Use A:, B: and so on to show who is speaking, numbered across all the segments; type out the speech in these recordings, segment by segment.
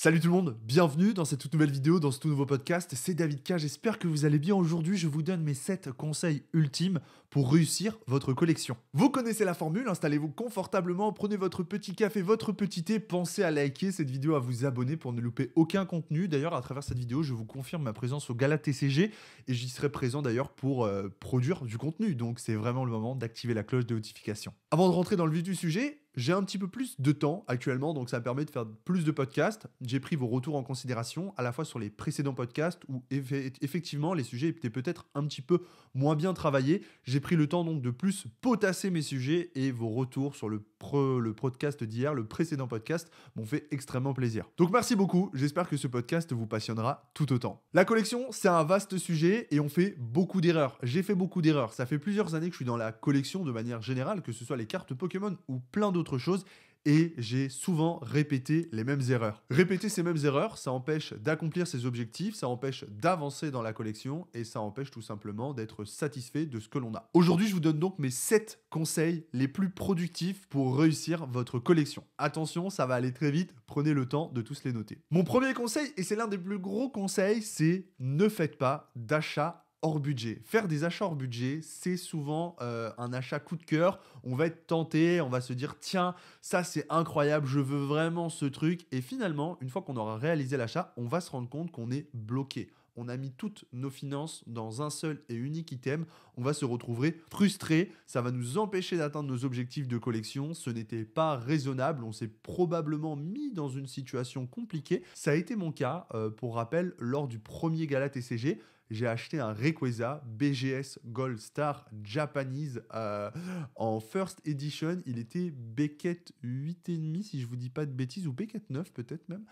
A: Salut tout le monde, bienvenue dans cette toute nouvelle vidéo, dans ce tout nouveau podcast. C'est David K, j'espère que vous allez bien. Aujourd'hui, je vous donne mes 7 conseils ultimes pour réussir votre collection. Vous connaissez la formule, installez-vous confortablement, prenez votre petit café, votre petit thé, pensez à liker cette vidéo, à vous abonner pour ne louper aucun contenu. D'ailleurs, à travers cette vidéo, je vous confirme ma présence au Gala TCG et j'y serai présent d'ailleurs pour produire du contenu. Donc c'est vraiment le moment d'activer la cloche de notification. Avant de rentrer dans le vif du sujet, j'ai un petit peu plus de temps actuellement, donc ça me permet de faire plus de podcasts. J'ai pris vos retours en considération, à la fois sur les précédents podcasts où effectivement les sujets étaient peut-être un petit peu moins bien travaillés. J'ai pris le temps donc de plus potasser mes sujets et vos retours sur le podcast d'hier, le précédent podcast, m'ont fait extrêmement plaisir. Donc merci beaucoup, j'espère que ce podcast vous passionnera tout autant. La collection, c'est un vaste sujet et on fait beaucoup d'erreurs. J'ai fait beaucoup d'erreurs. Ça fait plusieurs années que je suis dans la collection de manière générale, que ce soit les cartes Pokémon ou plein d'autres choses, et j'ai souvent répété les mêmes erreurs. Répéter ces mêmes erreurs, ça empêche d'accomplir ses objectifs, ça empêche d'avancer dans la collection et ça empêche tout simplement d'être satisfait de ce que l'on a. Aujourd'hui, je vous donne donc mes 7 conseils les plus productifs pour réussir votre collection. Attention, ça va aller très vite, prenez le temps de tous les noter. Mon premier conseil, et c'est l'un des plus gros conseils, c'est ne faites pas d'achat hors budget. Faire des achats hors budget, c'est souvent un achat coup de cœur. On va être tenté, on va se dire tiens, ça c'est incroyable, je veux vraiment ce truc. Et finalement, une fois qu'on aura réalisé l'achat, on va se rendre compte qu'on est bloqué. On a mis toutes nos finances dans un seul et unique item. On va se retrouver frustré. Ça va nous empêcher d'atteindre nos objectifs de collection. Ce n'était pas raisonnable. On s'est probablement mis dans une situation compliquée. Ça a été mon cas, pour rappel, lors du premier Gala TCG. J'ai acheté un Rayquaza BGS Gold Star Japanese en First Edition. Il était Beckett 8,5 si je vous dis pas de bêtises, ou Beckett 9 peut-être même.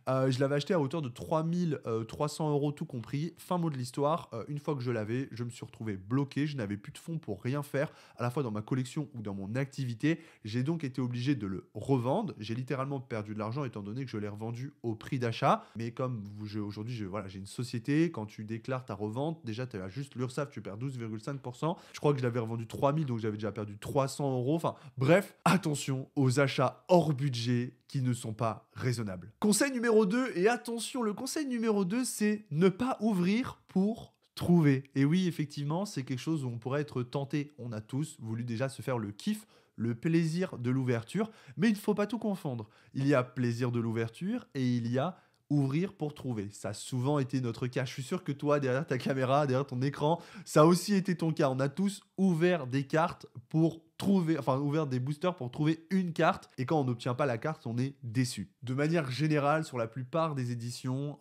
A: Je l'avais acheté à hauteur de 3300 € tout compris. Fin mot de l'histoire, une fois que je l'avais, je me suis retrouvé bloqué. Je n'avais plus de fonds pour rien faire, à la fois dans ma collection ou dans mon activité. J'ai donc été obligé de le revendre. J'ai littéralement perdu de l'argent étant donné que je l'ai revendu au prix d'achat. Mais comme aujourd'hui, j'ai une société, quand tu déclares ta revente, déjà tu as juste l'URSSAF, tu perds 12,5%. Je crois que je l'avais revendu 3000, donc j'avais déjà perdu 300 €. Enfin bref, attention aux achats hors budget qui ne sont pas raisonnables. Conseil numéro 2, et attention, le conseil numéro 2, c'est ne pas ouvrir pour trouver. Et oui, effectivement, c'est quelque chose où on pourrait être tenté. On a tous voulu déjà se faire le kiff, le plaisir de l'ouverture, mais il ne faut pas tout confondre. Il y a plaisir de l'ouverture et il y a ouvrir pour trouver. Ça a souvent été notre cas. Je suis sûr que toi, derrière ta caméra, derrière ton écran, ça a aussi été ton cas. On a tous ouvert des cartes pour trouver, enfin ouvert des boosters pour trouver une carte, et quand on n'obtient pas la carte, on est déçu. De manière générale, sur la plupart des éditions,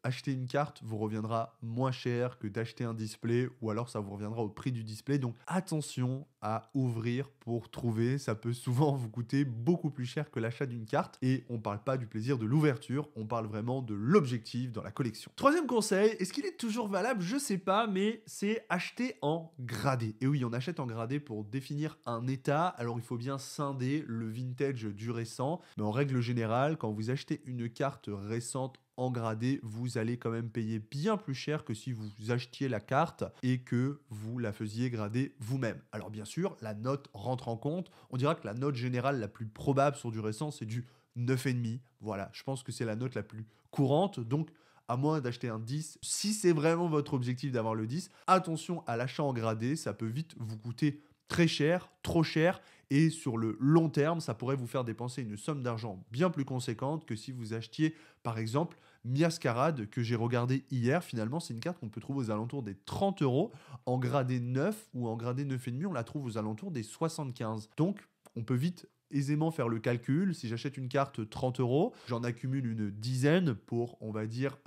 A: acheter une carte vous reviendra moins cher que d'acheter un display, ou alors ça vous reviendra au prix du display. Donc attention à ouvrir pour trouver, ça peut souvent vous coûter beaucoup plus cher que l'achat d'une carte, et on parle pas du plaisir de l'ouverture, on parle vraiment de l'objectif dans la collection. Troisième conseil, est-ce qu'il est toujours valable? Je sais pas, mais c'est acheter en gradé. Et oui, on achète en gradé pour définir un état. Alors il faut bien scinder le vintage du récent, mais en règle générale, quand vous achetez une carte récente en gradé, vous allez quand même payer bien plus cher que si vous achetiez la carte et que vous la faisiez grader vous-même. Alors bien sûr, la note rentre en compte. On dira que la note générale la plus probable sur du récent, c'est du 9,5. Voilà, je pense que c'est la note la plus courante. Donc à moins d'acheter un 10, si c'est vraiment votre objectif d'avoir le 10, attention à l'achat en gradé, ça peut vite vous coûter très cher, trop cher, et sur le long terme, ça pourrait vous faire dépenser une somme d'argent bien plus conséquente que si vous achetiez, par exemple, Miascarade, que j'ai regardé hier. Finalement, c'est une carte qu'on peut trouver aux alentours des 30 €. En gradé 9 ou en gradé 9,5, on la trouve aux alentours des 75. Donc, on peut vite aisément faire le calcul. Si j'achète une carte 30 €, j'en accumule une dizaine pour, on va dire,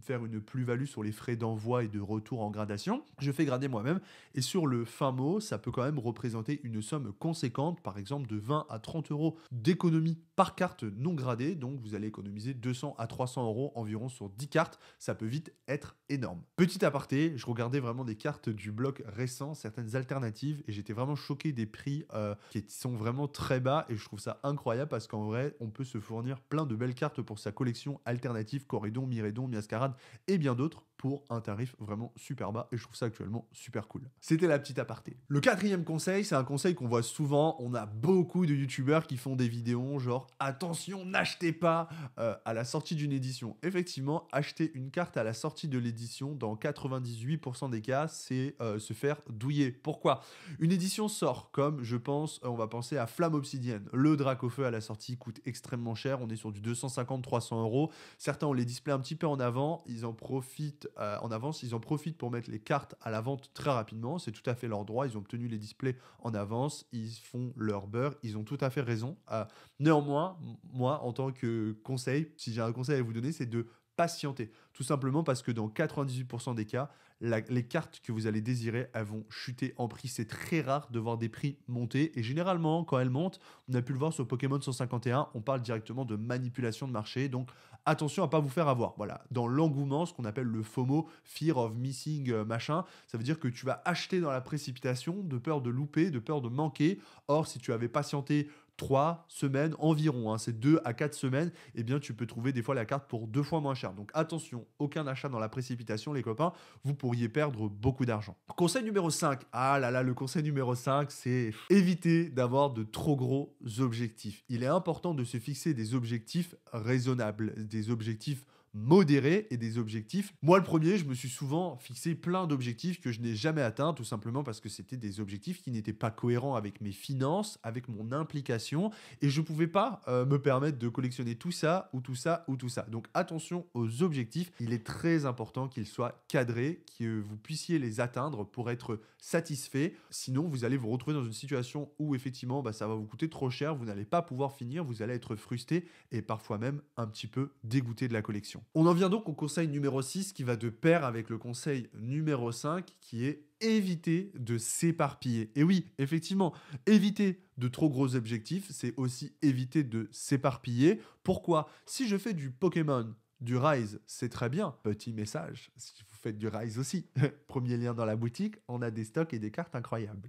A: faire une plus-value sur les frais d'envoi et de retour en gradation. Je fais grader moi-même, et sur le fin mot, ça peut quand même représenter une somme conséquente, par exemple de 20 à 30 € d'économie par carte non gradée. Donc vous allez économiser 200 à 300 € environ sur 10 cartes. Ça peut vite être énorme. Petit aparté, je regardais vraiment des cartes du bloc récent, certaines alternatives, et j'étais vraiment choqué des prix qui sont vraiment très bas. et je trouve ça incroyable parce qu'en vrai, on peut se fournir plein de belles cartes pour sa collection alternative, Corridon, Miredon, Miascarade et bien d'autres pour un tarif vraiment super bas et je trouve ça actuellement super cool. C'était la petite aparté. Le quatrième conseil, c'est un conseil qu'on voit souvent. On a beaucoup de youtubeurs qui font des vidéos genre attention, n'achetez pas à la sortie d'une édition. Effectivement, acheter une carte à la sortie de l'édition, dans 98% des cas, c'est se faire douiller. Pourquoi? Une édition sort comme, je pense, on va penser à Flamme Obsidienne. Le Dracofeu à la sortie coûte extrêmement cher. On est sur du 250-300 euros. Certains ont les displays un petit peu en avant. Ils en profitent en avance. Ils en profitent pour mettre les cartes à la vente très rapidement. C'est tout à fait leur droit. Ils ont obtenu les displays en avance. Ils font leur beurre. Ils ont tout à fait raison. Néanmoins, moi, en tant que conseil, si j'ai un conseil à vous donner, c'est de patienter. Tout simplement parce que dans 98% des cas, les cartes que vous allez désirer, elles vont chuter en prix. C'est très rare de voir des prix monter. Et généralement, quand elles montent, on a pu le voir sur Pokémon 151, on parle directement de manipulation de marché. Donc, attention à ne pas vous faire avoir. Voilà. Dans l'engouement, ce qu'on appelle le FOMO, Fear of Missing machin, ça veut dire que tu vas acheter dans la précipitation, de peur de louper, de peur de manquer. Or, si tu avais patienté 3 semaines environ, hein, c'est 2 à 4 semaines, eh bien tu peux trouver des fois la carte pour 2 fois moins cher. Donc attention, aucun achat dans la précipitation les copains, vous pourriez perdre beaucoup d'argent. Conseil numéro 5, ah là là, le conseil numéro 5, c'est éviter d'avoir de trop gros objectifs. Il est important de se fixer des objectifs raisonnables, des objectifs modérés et des objectifs. Moi, le premier, je me suis souvent fixé plein d'objectifs que je n'ai jamais atteints, tout simplement parce que c'était des objectifs qui n'étaient pas cohérents avec mes finances, avec mon implication, et je ne pouvais pas me permettre de collectionner tout ça, ou tout ça, ou tout ça. Donc attention aux objectifs, il est très important qu'ils soient cadrés, que vous puissiez les atteindre pour être satisfait. Sinon, vous allez vous retrouver dans une situation où effectivement, ça va vous coûter trop cher, vous n'allez pas pouvoir finir, vous allez être frustré et parfois même un petit peu dégoûté de la collection. On en vient donc au conseil numéro 6 qui va de pair avec le conseil numéro 5 qui est éviter de s'éparpiller. Et oui, effectivement, éviter de trop gros objectifs, c'est aussi éviter de s'éparpiller. Pourquoi? Si je fais du Pokémon, du Rise, c'est très bien. Petit message, si vous faites du Rise aussi, premier lien dans la boutique, on a des stocks et des cartes incroyables.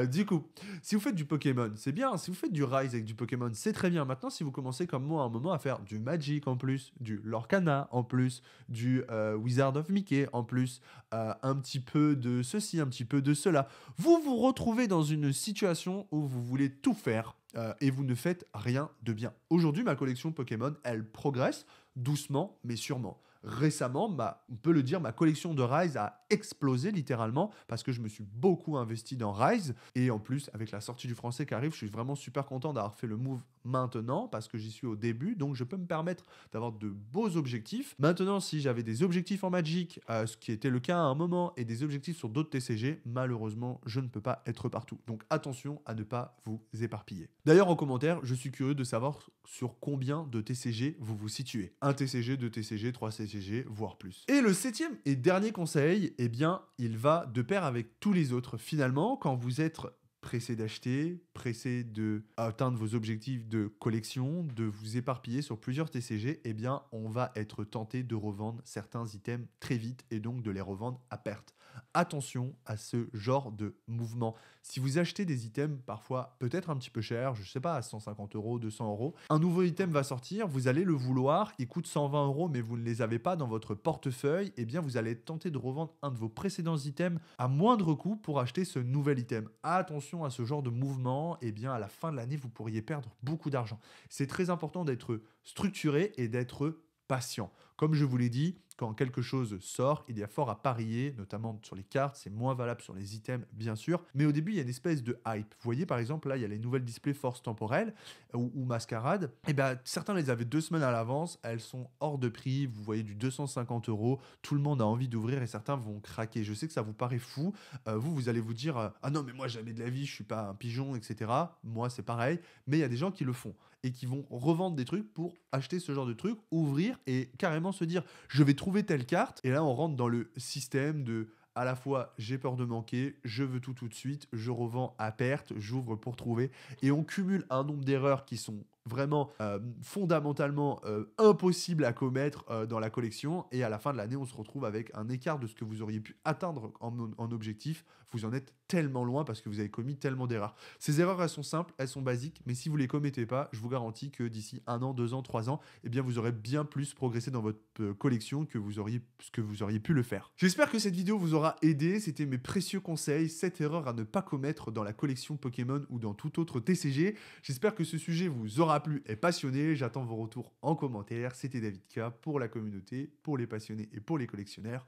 A: Du coup, si vous faites du Pokémon, c'est bien. Si vous faites du Rise avec du Pokémon, c'est très bien. Maintenant, si vous commencez comme moi à un moment à faire du Magic en plus, du Lorcana en plus, du Wizard of Mickey en plus, un petit peu de ceci, un petit peu de cela, vous vous retrouvez dans une situation où vous voulez tout faire et vous ne faites rien de bien. Aujourd'hui, ma collection Pokémon, elle progresse doucement mais sûrement. Récemment, on peut le dire, ma collection de Rise a explosé littéralement parce que je me suis beaucoup investi dans Rise. Et en plus, avec la sortie du français qui arrive, je suis vraiment super content d'avoir fait le move maintenant parce que j'y suis au début. Donc, je peux me permettre d'avoir de beaux objectifs. Maintenant, si j'avais des objectifs en Magic, ce qui était le cas à un moment, et des objectifs sur d'autres TCG, malheureusement, je ne peux pas être partout. Donc, attention à ne pas vous éparpiller. D'ailleurs, en commentaire, je suis curieux de savoir sur combien de TCG vous vous situez. 1 TCG, 2 TCG, 3 TCG, voire plus. Et le 7e et dernier conseil, eh bien, il va de pair avec tous les autres. Finalement, quand vous êtes pressé d'acheter, pressé d'atteindre vos objectifs de collection, de vous éparpiller sur plusieurs TCG, eh bien, on va être tenté de revendre certains items très vite et donc de les revendre à perte. Attention à ce genre de mouvement. Si vous achetez des items parfois peut-être un petit peu chers, je ne sais pas, à 150 euros, 200 euros, un nouveau item va sortir, vous allez le vouloir, il coûte 120 euros, mais vous ne les avez pas dans votre portefeuille, eh bien, vous allez être tenté de revendre un de vos précédents items à moindre coût pour acheter ce nouvel item. Attention à ce genre de mouvement, eh bien, à la fin de l'année, vous pourriez perdre beaucoup d'argent. C'est très important d'être structuré et d'être patient. Comme je vous l'ai dit, quand quelque chose sort, il y a fort à parier, notamment sur les cartes, c'est moins valable sur les items, bien sûr. Mais au début, il y a une espèce de hype. Vous voyez, par exemple, là, il y a les nouvelles displays Force Temporelle ou Mascarade. Et bien, certains les avaient 2 semaines à l'avance, elles sont hors de prix. Vous voyez du 250 euros, tout le monde a envie d'ouvrir et certains vont craquer. Je sais que ça vous paraît fou. Vous allez vous dire ah non, mais moi, jamais de la vie, je suis pas un pigeon, etc. Moi, c'est pareil. Mais il y a des gens qui le font et qui vont revendre des trucs pour acheter ce genre de trucs, ouvrir et carrément se dire je vais trouver telle carte. Et là, on rentre dans le système de à la fois j'ai peur de manquer, je veux tout de suite, je revends à perte, j'ouvre pour trouver. Et on cumule un nombre d'erreurs qui sont vraiment fondamentalement impossible à commettre dans la collection. Et à la fin de l'année, on se retrouve avec un écart de ce que vous auriez pu atteindre en objectif. Vous en êtes tellement loin parce que vous avez commis tellement d'erreurs. Ces erreurs, elles sont simples, elles sont basiques, mais si vous les commettez pas, je vous garantis que d'ici 1 an, 2 ans, 3 ans, eh bien, vous aurez bien plus progressé dans votre collection que vous auriez pu le faire. J'espère que cette vidéo vous aura aidé. C'était mes précieux conseils, 7 erreurs à ne pas commettre dans la collection Pokémon ou dans tout autre TCG. J'espère que ce sujet vous aura plu et passionné. J'attends vos retours en commentaire. C'était David K pour la communauté, pour les passionnés et pour les collectionneurs.